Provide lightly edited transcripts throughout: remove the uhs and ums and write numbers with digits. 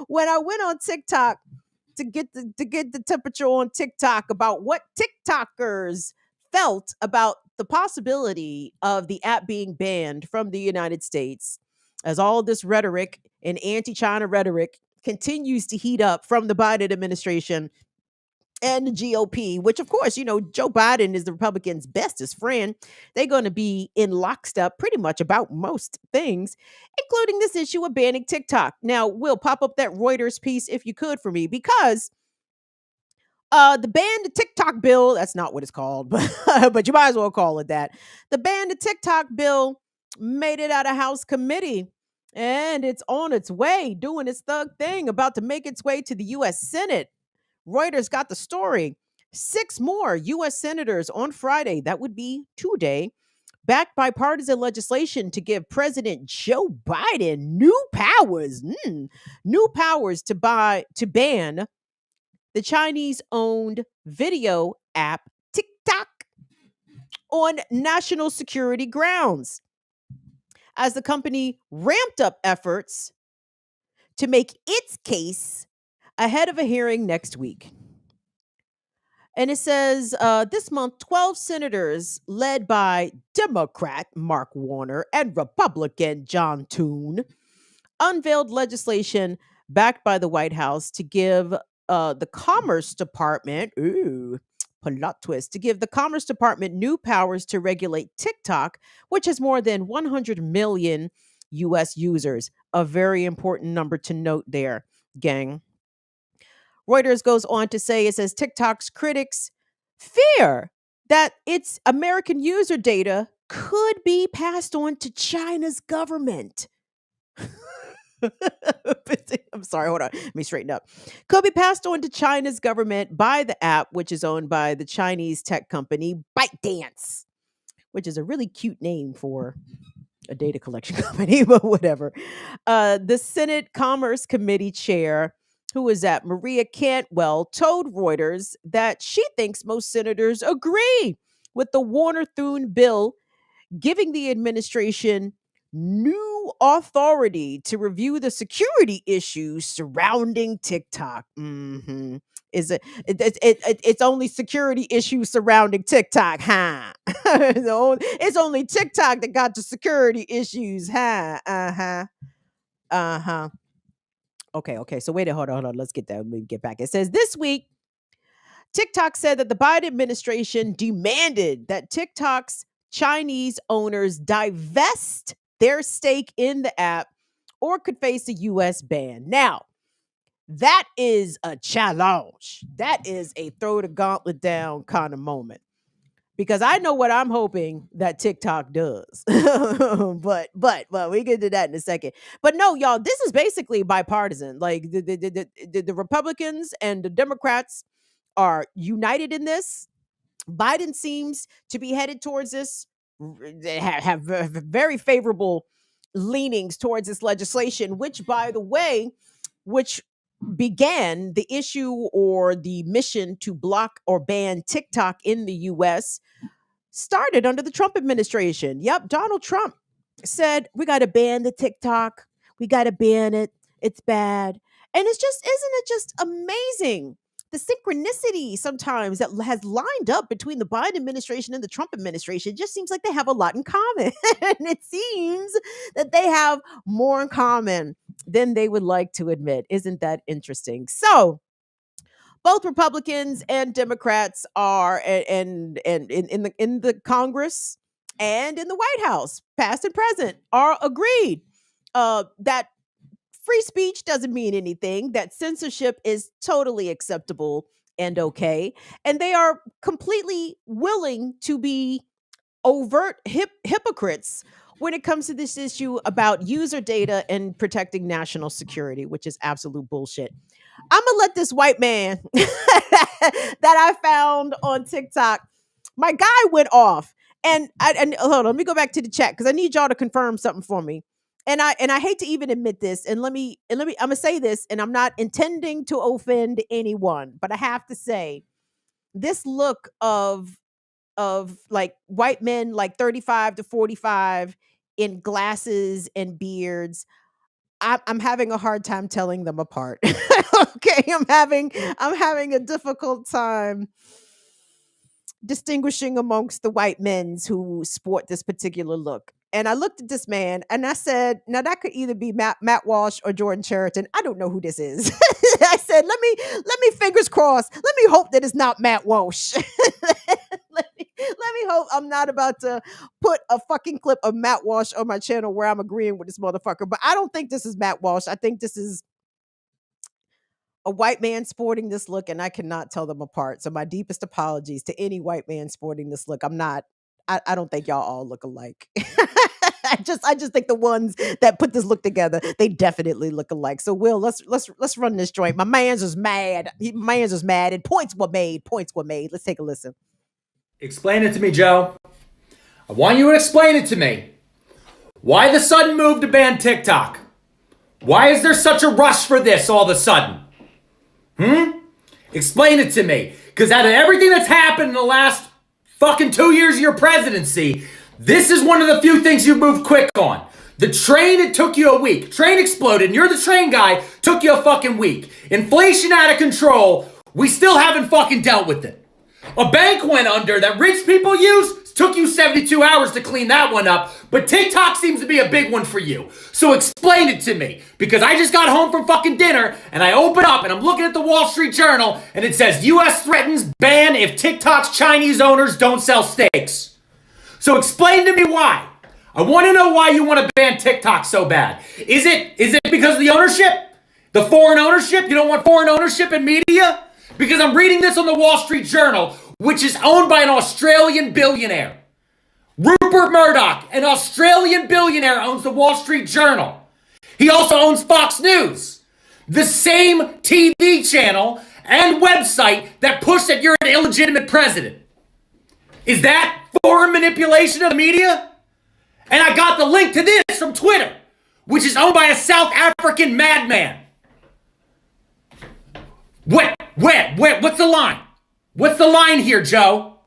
When I went on TikTok to get the temperature on TikTok about what TikTokers felt about the possibility of the app being banned from the United States, as all this rhetoric and anti-China rhetoric continues to heat up from the Biden administration and the GOP, which of course, Joe Biden is the Republicans' bestest friend. They're going to be in lockstep pretty much about most things, including this issue of banning TikTok. Now, Will, pop up that Reuters piece if you could for me, because the ban the TikTok bill, that's not what it's called, but you might as well call it that. The ban the TikTok bill made it out of House committee, and it's on its way, doing its thug thing, about to make its way to the U.S. Senate. Reuters got the story. Six more U.S. senators on Friday, that would be today, backed bipartisan legislation to give President Joe Biden new powers to ban the Chinese-owned video app TikTok on national security grounds, as the company ramped up efforts to make its case ahead of a hearing next week. And it says this month, 12 senators led by Democrat Mark Warner and Republican John Toon unveiled legislation backed by the White House to give the Commerce Department, plot twist, to give the Commerce Department new powers to regulate TikTok, which has more than 100 million US users. A very important number to note there, gang. Reuters goes on to say, it says TikTok's critics fear that its American user data could be passed on to China's government. I'm sorry, hold on. Let me straighten up. Could be passed on to China's government by the app, which is owned by the Chinese tech company ByteDance, which is a really cute name for a data collection company, but whatever. The Senate Commerce Committee chair, who is that, Maria Cantwell, told Reuters that she thinks most senators agree with the Warner-Thune bill, giving the administration new authority to review the security issues surrounding TikTok. Is it's only security issues surrounding TikTok, huh? It's only TikTok that got the security issues, huh? Uh-huh. Okay. So wait, hold on. Let's get that. Let me get back. It says this week, TikTok said that the Biden administration demanded that TikTok's Chinese owners divest their stake in the app or could face a US ban. Now, that is a challenge. That is a throw the gauntlet down kind of moment. Because I know what I'm hoping that TikTok does. but we get to that in a second. But no, y'all, this is basically bipartisan. Like the Republicans and the Democrats are united in this. Biden seems to be headed towards this. They have very favorable leanings towards this legislation, which, by the way, which began the issue or the mission to block or ban TikTok in the US, started under the Trump administration. Yep, Donald Trump said, we got to ban the TikTok. We got to ban it. It's bad. And isn't it just amazing? The synchronicity sometimes that has lined up between the Biden administration and the Trump administration. It just seems like they have a lot in common. And it seems that they have more in common than they would like to admit. Isn't that interesting? So, both Republicans and Democrats are and in the Congress and in the White House, past and present, are agreed that free speech doesn't mean anything, that censorship is totally acceptable and okay, and they are completely willing to be overt hypocrites when it comes to this issue about user data and protecting national security, which is absolute bullshit. I'm gonna let this white man that I found on TikTok. My guy went off, and hold on, let me go back to the chat because I need y'all to confirm something for me. And I hate to even admit this, and let me I'm gonna say this, and I'm not intending to offend anyone, but I have to say this look of like white men like 35 to 45 in glasses and beards. I'm having a hard time telling them apart. Okay, I'm having a difficult time distinguishing amongst the white men's who sport this particular look. And I looked at this man and I said, now that could either be Matt Walsh or Jordan Cheriton. I don't know who this is. I said, let me fingers crossed. Let me hope that it's not Matt Walsh. Let me hope I'm not about to put a fucking clip of Matt Walsh on my channel where I'm agreeing with this motherfucker. But I don't think this is Matt Walsh. I think this is a white man sporting this look, and I cannot tell them apart. So my deepest apologies to any white man sporting this look. I don't think y'all all look alike. I just think the ones that put this look together, they definitely look alike. So Will, let's run this joint. My man's is mad. My man's is mad, and points were made. Points were made. Let's take a listen. Explain it to me, Joe. I want you to explain it to me. Why the sudden move to ban TikTok? Why is there such a rush for this all of a sudden? Explain it to me. Because out of everything that's happened in the last fucking 2 years of your presidency, this is one of the few things you've moved quick on. The train, it took you a week. Train exploded, and you're the train guy, took you a fucking week. Inflation out of control, we still haven't fucking dealt with it. A bank went under that rich people use. Took you 72 hours to clean that one up, but TikTok seems to be a big one for you. So explain it to me, because I just got home from fucking dinner, and I open up, and I'm looking at the Wall Street Journal, and it says, U.S. threatens ban if TikTok's Chinese owners don't sell steaks. So explain to me why. I want to know why you want to ban TikTok so bad. Is it because of the ownership? The foreign ownership? You don't want foreign ownership in media? Because I'm reading this on the Wall Street Journal, which is owned by an Australian billionaire. Rupert Murdoch, an Australian billionaire, owns the Wall Street Journal. He also owns Fox News, the same TV channel and website that pushed that you're an illegitimate president. Is that foreign manipulation of the media? And I got the link to this from Twitter, which is owned by a South African madman. What's the line? What's the line here, Joe?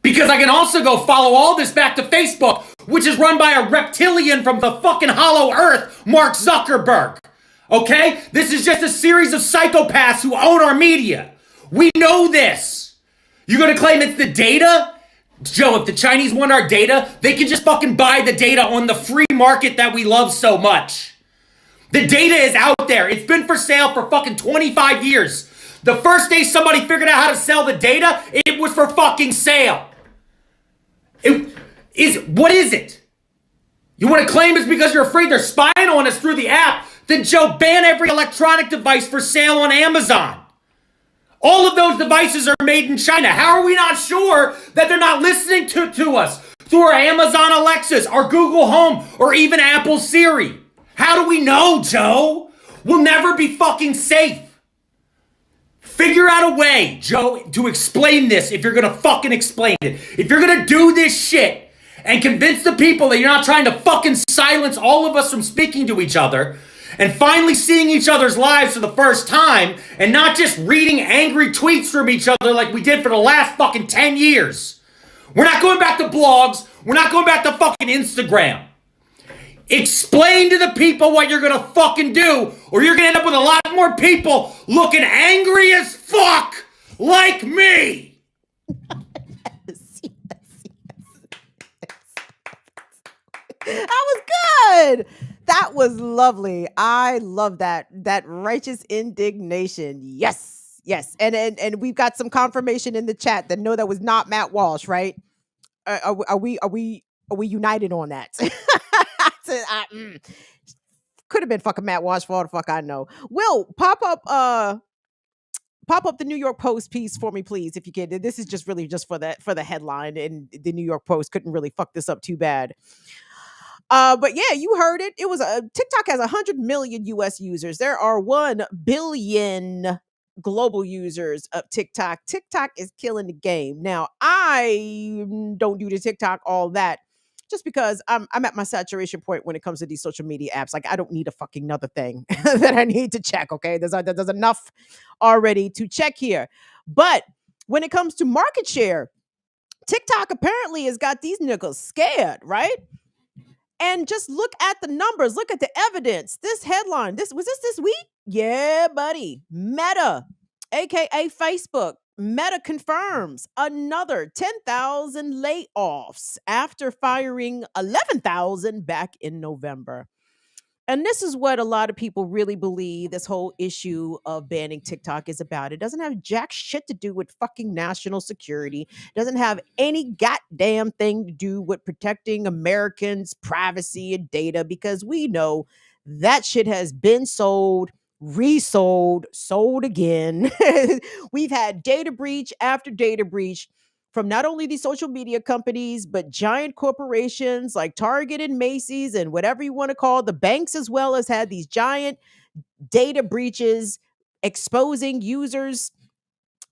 Because I can also go follow all this back to Facebook, which is run by a reptilian from the fucking hollow earth, Mark Zuckerberg. Okay? This is just a series of psychopaths who own our media. We know this. You're gonna claim it's the data? Joe, if the Chinese want our data, they can just fucking buy the data on the free market that we love so much. The data is out there. It's been for sale for fucking 25 years. The first day somebody figured out how to sell the data, it was for fucking sale. What is it? You want to claim it's because you're afraid they're spying on us through the app? Then Joe, ban every electronic device for sale on Amazon. All of those devices are made in China. How are we not sure that they're not listening to us through our Amazon Alexas, our Google Home, or even Apple Siri? How do we know, Joe? We'll never be fucking safe. Figure out a way, Joe, to explain this if you're gonna fucking explain it. If you're gonna do this shit and convince the people that you're not trying to fucking silence all of us from speaking to each other and finally seeing each other's lives for the first time and not just reading angry tweets from each other like we did for the last fucking 10 years. We're not going back to blogs. We're not going back to fucking Instagram. Explain to the people what you're gonna fucking do, or you're gonna end up with a lot more people looking angry as fuck like me. That was good. That was lovely. I love that righteous indignation. Yes. And we've got some confirmation in the chat that no, that was not Matt Walsh, right? Are we united on that? Could have been fucking Matt Walsh for all the fuck I know. Will, pop up the New York Post piece for me, please, if you can. This is just really just for the headline, and the New York Post couldn't really fuck this up too bad. But yeah, you heard it. It was TikTok has 100 million US users. There are 1 billion global users of TikTok. TikTok is killing the game. Now, I don't do the TikTok all that, just because I'm at my saturation point when it comes to these social media apps. Like, I don't need a fucking another thing that I need to check. Okay, there's enough already to check here. But when it comes to market share, TikTok apparently has got these niggas scared, right? And just look at the numbers, look at the evidence. This headline, this week? Yeah, buddy. Meta, aka Facebook. Meta confirms another 10,000 layoffs after firing 11,000 back in November. And this is what a lot of people really believe this whole issue of banning TikTok is about. It doesn't have jack shit to do with fucking national security. It doesn't have any goddamn thing to do with protecting Americans' privacy and data, because we know that shit has been sold, resold, sold again. We've had data breach after data breach from not only these social media companies, but giant corporations like Target and Macy's and whatever you want to call the banks, as well as had these giant data breaches exposing users'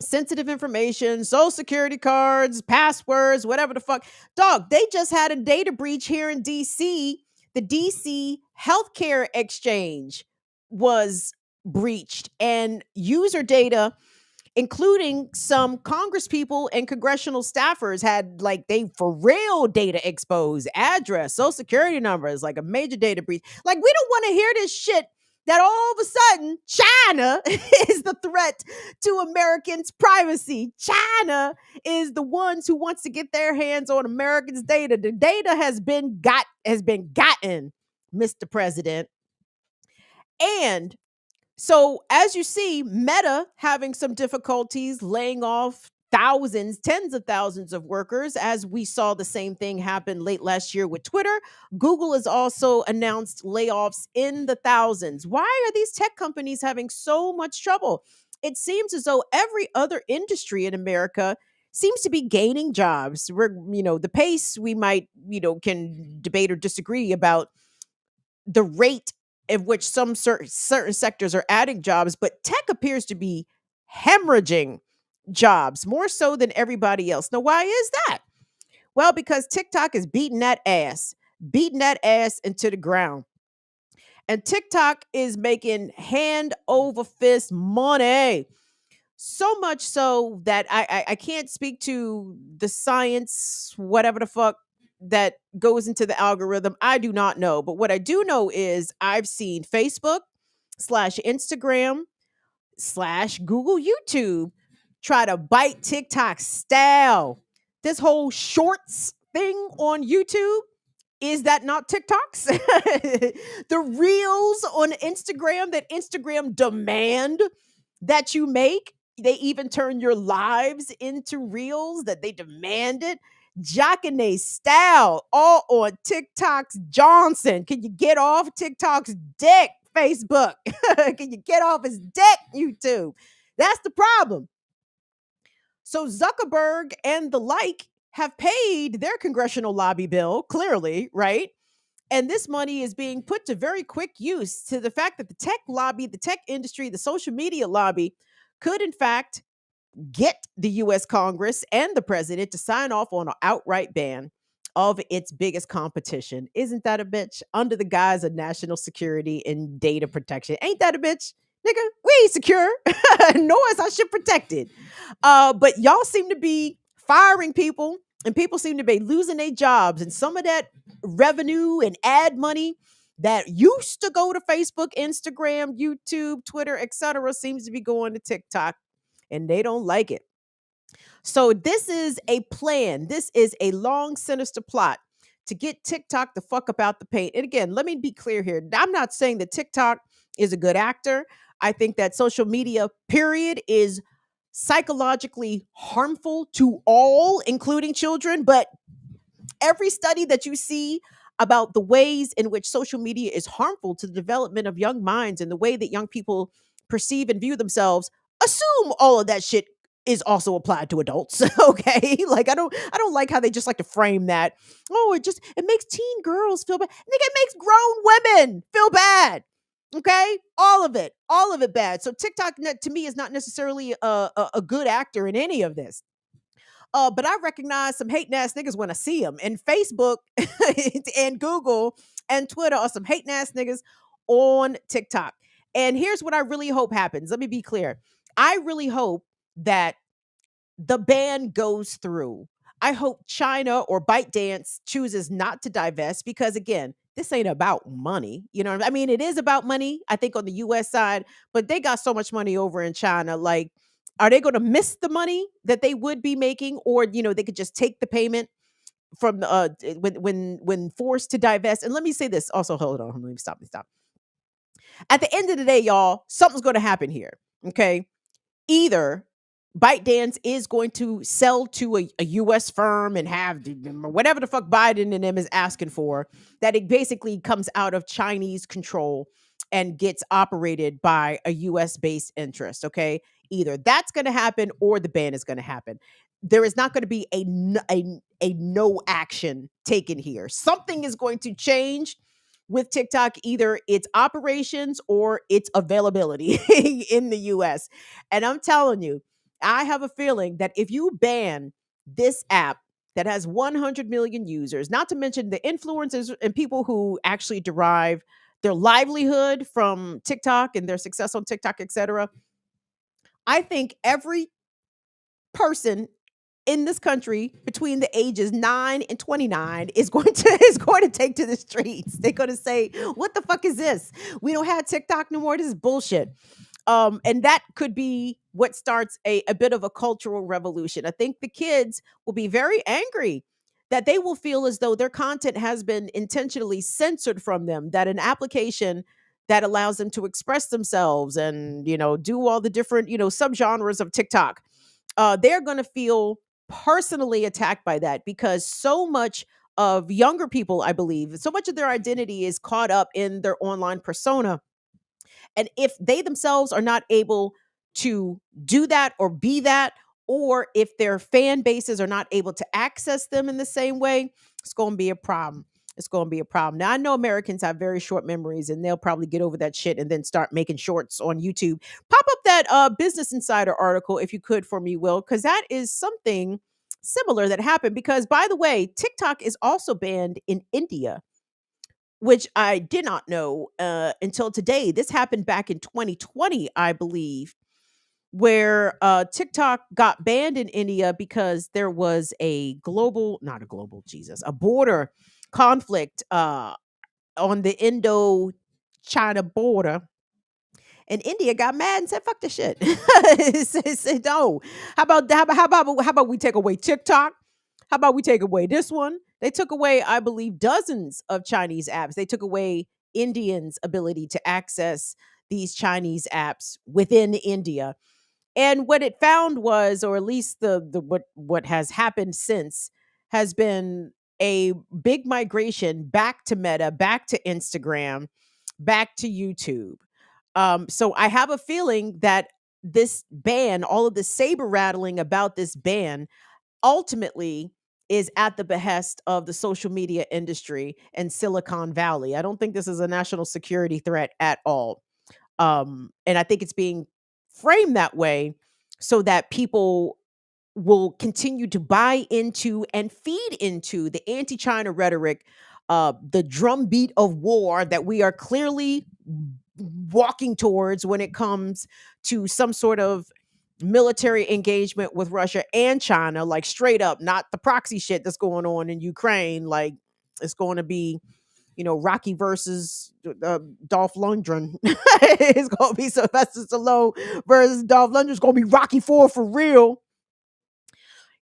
sensitive information, social security cards, passwords, whatever the fuck. Dog, they just had a data breach here in DC. The DC healthcare exchange was breached, and user data, including some Congress people and congressional staffers, had like they for real data exposed, address, social security numbers, like a major data breach. Like, we don't want to hear this shit that all of a sudden China is the threat to Americans' privacy. China is the ones who wants to get their hands on Americans' data. The data has been gotten, Mr. President. And so, as you see, Meta having some difficulties laying off thousands, tens of thousands of workers, as we saw the same thing happen late last year with Twitter. Google has also announced layoffs in the thousands. Why are these tech companies having so much trouble? It seems as though every other industry in America seems to be gaining jobs. The pace we might, can debate or disagree about the rate at which some certain sectors are adding jobs, but tech appears to be hemorrhaging jobs more so than everybody else. Now, why is that? Well, because TikTok is beating that ass into the ground. And TikTok is making hand over fist money. So much so that I can't speak to the science, whatever the fuck, that goes into the algorithm. I do not know. But what I do know is I've seen Facebook slash Instagram slash Google YouTube try to bite TikTok style. This whole shorts thing on YouTube, is that not TikToks? The reels on Instagram that Instagram demand that you make. They even turn your lives into reels that they demanded. Jocking they style all on TikTok's Johnson. Can you get off TikTok's dick, Facebook? Can you get off his dick, YouTube? That's the problem. So Zuckerberg and the like have paid their congressional lobby bill, clearly, right? And this money is being put to very quick use to the fact that the tech lobby, the tech industry, the social media lobby could, in fact, get the US Congress and the president to sign off on an outright ban of its biggest competition. Isn't that a bitch? Under the guise of national security and data protection. Ain't that a bitch? Nigga, we ain't secure, nor is our shit protected. But y'all seem to be firing people, and people seem to be losing their jobs. And some of that revenue and ad money that used to go to Facebook, Instagram, YouTube, Twitter, etc., seems to be going to TikTok, and they don't like it. So this is a plan. This is a long, sinister plot to get TikTok the fuck up out the paint. And again, let me be clear here. I'm not saying that TikTok is a good actor. I think that social media, period, is psychologically harmful to all, including children. But every study that you see about the ways in which social media is harmful to the development of young minds and the way that young people perceive and view themselves, assume all of that shit is also applied to adults. Okay, like I don't like how they just like to frame that. Oh, it makes teen girls feel bad. Nigga, it makes grown women feel bad. Okay, all of it bad. So TikTok to me is not necessarily a good actor in any of this. But I recognize some hating ass niggas when I see them. And Facebook and Google and Twitter are some hating ass niggas on TikTok. And here's what I really hope happens. Let me be clear. I really hope that the ban goes through. I hope China or ByteDance chooses not to divest because, again, this ain't about money. You know what I mean? It is about money, I think, on the US side, but they got so much money over in China. Like, are they going to miss the money that they would be making? Or, they could just take the payment from when forced to divest. And let me say this also. Hold on. Let me stop. Let me stop. At the end of the day, y'all, something's going to happen here. Okay. Either ByteDance is going to sell to a US firm and have whatever the fuck Biden and them is asking for, that it basically comes out of Chinese control and gets operated by a US based interest. Okay. Either that's going to happen or the ban is going to happen. There is not going to be a no action taken here. Something is going to change with TikTok, either its operations or its availability in the US. And I'm telling you, I have a feeling that if you ban this app that has 100 million users, not to mention the influencers and people who actually derive their livelihood from TikTok and their success on TikTok, etc., I think every person in this country between the ages 9 and 29 is going to take to the streets. They're going to say, "What the fuck is this? We don't have TikTok no more. This is bullshit." And that could be what starts a bit of a cultural revolution. I think the kids will be very angry that they will feel as though their content has been intentionally censored from them, that an application that allows them to express themselves and do all the different subgenres of TikTok, they're going to feel personally attacked by that because so much of younger people, I believe, so much of their identity is caught up in their online persona. And if they themselves are not able to do that or be that, or if their fan bases are not able to access them in the same way, it's going to be a problem. It's going to be a problem. Now, I know Americans have very short memories and they'll probably get over that shit and then start making shorts on YouTube. Pop up that Business Insider article if you could for me, Will, because that is something similar that happened. Because, by the way, TikTok is also banned in India, which I did not know until today. This happened back in 2020, I believe, where TikTok got banned in India because there was not a global, Jesus, a border conflict on the Indo China border. And India got mad and said, "Fuck this shit." Said, "No, how about we take away TikTok? How about we take away this one?" They took away, I believe, dozens of Chinese apps. They took away Indians' ability to access these Chinese apps within India. And what it found was, or at least the what has happened since, has been a big migration back to Meta, back to Instagram, back to YouTube. So I have a feeling that this ban, all of the saber rattling about this ban, ultimately is at the behest of the social media industry and Silicon Valley. I don't think this is a national security threat at all. And I think it's being framed that way so that people will continue to buy into and feed into the anti-China rhetoric, the drumbeat of war that we are clearly walking towards when it comes to some sort of military engagement with Russia and China, like straight up, not the proxy shit that's going on in Ukraine. Like, it's going to be, Rocky versus Dolph Lundgren. It's going to be Sylvester Stallone versus Dolph Lundgren. It's going to be Rocky 4 for real.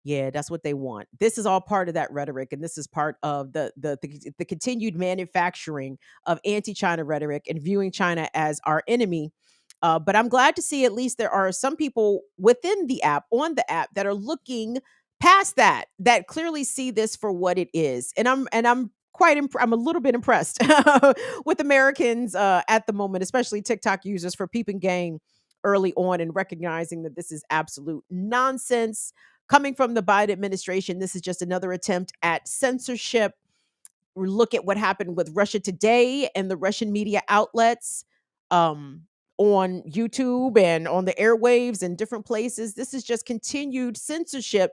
Yeah, that's what they want. This is all part of that rhetoric, and this is part of the continued manufacturing of anti-China rhetoric and viewing China as our enemy. But I'm glad to see at least there are some people within the app, on the app, that are looking past that, that clearly see this for what it is. And I'm I'm a little bit impressed with Americans at the moment, especially TikTok users, for peeping game early on and recognizing that this is absolute nonsense coming from the Biden administration. This is just another attempt at censorship. Look at what happened with Russia Today and the Russian media outlets um, on YouTube and on the airwaves and different places. This is just continued censorship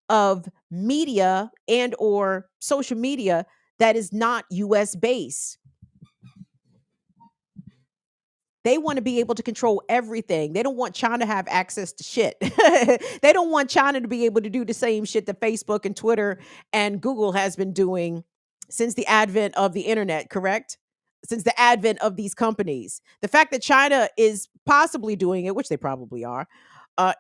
of media and or social media that is not US based. They want to be able to control everything. They don't want China to have access to shit. They don't want China to be able to do the same shit that Facebook and Twitter and Google has been doing since the advent of the internet, correct? Since the advent of these companies. The fact that China is possibly doing it, which they probably are,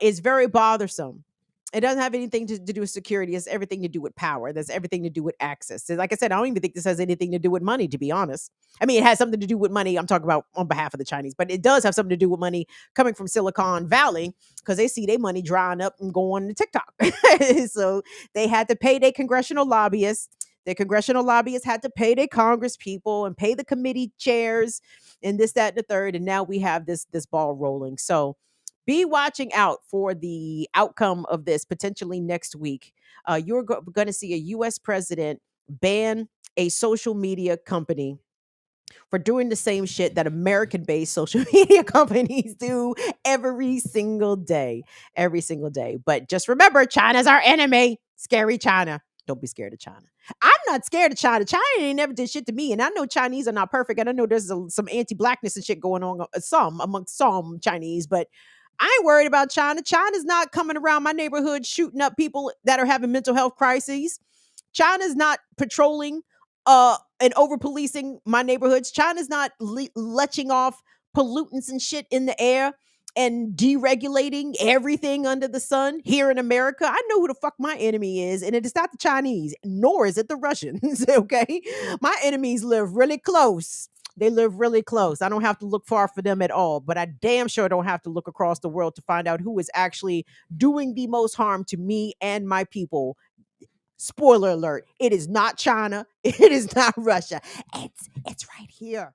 is very bothersome. It doesn't have anything to do with security. It's everything to do with power. There's everything to do with access. So like I said, I don't even think this has anything to do with money, to be honest. I mean, it has something to do with money. I'm talking about on behalf of the Chinese, but it does have something to do with money coming from Silicon Valley because they see their money drying up and going to TikTok. So they had to pay their congressional lobbyists. Their congressional lobbyists had to pay their Congress people and pay the committee chairs and this, that, and the third. And now we have this ball rolling. So be watching out for the outcome of this potentially next week. You're going to see a U.S. president ban a social media company for doing the same shit that American based social media companies do every single day. Every single day. But just remember, China's our enemy. Scary China. Don't be scared of China. I'm not scared of China. China ain't never did shit to me. And I know Chinese are not perfect. And I know there's some anti blackness and shit going on, some amongst some Chinese, but I ain't worried about China. China's not coming around my neighborhood shooting up people that are having mental health crises. China's not patrolling and over policing my neighborhoods. China's not letching off pollutants and shit in the air and deregulating everything under the sun here in America. I know who the fuck my enemy is, and it is not the Chinese, nor is it the Russians. Okay, my enemies live really close. They live really close. I don't have to look far for them at all, but I damn sure don't have to look across the world to find out who is actually doing the most harm to me and my people. Spoiler alert, it is not China. It is not Russia. It's right here.